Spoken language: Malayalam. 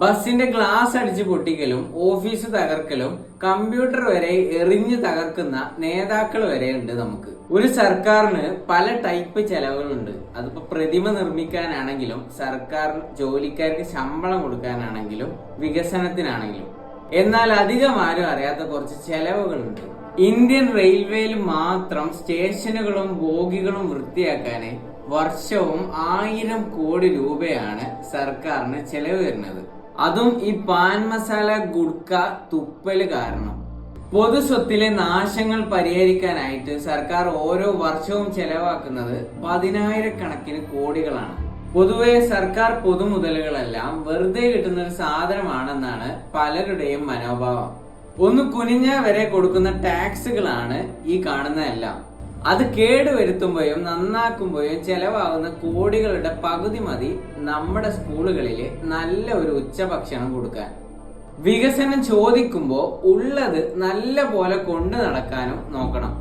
ബസിന്റെ ഗ്ലാസ് അടിച്ച് പൊട്ടിക്കലും ഓഫീസ് തകർക്കലും കമ്പ്യൂട്ടർ വരെ എറിഞ്ഞു തകർക്കുന്ന നേതാക്കൾ വരെ ഉണ്ട് നമുക്ക്. ഒരു സർക്കാരിന് പല ടൈപ്പ് ചെലവുകളുണ്ട്. അതിപ്പോ പ്രതിമ നിർമ്മിക്കാനാണെങ്കിലും സർക്കാർ ജോലിക്കാർക്ക് ശമ്പളം കൊടുക്കാനാണെങ്കിലും വികസനത്തിനാണെങ്കിലും. എന്നാൽ അധികം ആരും അറിയാത്ത കുറച്ച് ചെലവുകളുണ്ട്. ഇന്ത്യൻ റെയിൽവേയിൽ മാത്രം സ്റ്റേഷനുകളും ബോഗികളും വൃത്തിയാക്കാന് വർഷവും 1000 കോടി രൂപയാണ് സർക്കാരിന് ചെലവ് വരുന്നത്. അതും ഈ പാൻ മസാല ഗുഡ്ക തുപ്പല് കാരണം. പൊതു സ്വത്തിലെ നാശങ്ങൾ പരിഹരിക്കാനായിട്ട് സർക്കാർ ഓരോ വർഷവും ചെലവാക്കുന്നത് 10,000 കോടികളാണ്. പൊതുവെ സർക്കാർ പൊതുമുതലുകളെല്ലാം വെറുതെ കിട്ടുന്ന ഒരു സാധനമാണെന്നാണ് പലരുടെയും മനോഭാവം. ഒന്ന് കുനിഞ്ഞാൽ വരെ കൊടുക്കുന്ന ടാക്സുകളാണ് ഈ കാണുന്നതെല്ലാം. അത് കേടുവരുത്തുമ്പോഴും നന്നാക്കുമ്പോഴും ചെലവാകുന്ന കോടികളുടെ പകുതി മതി നമ്മുടെ സ്കൂളുകളിൽ നല്ല ഒരു ഉച്ചഭക്ഷണം കൊടുക്കാൻ. വികസനം ചോദിക്കുമ്പോൾ ഉള്ളത് നല്ല പോലെ കൊണ്ടു നടക്കാനും നോക്കണം.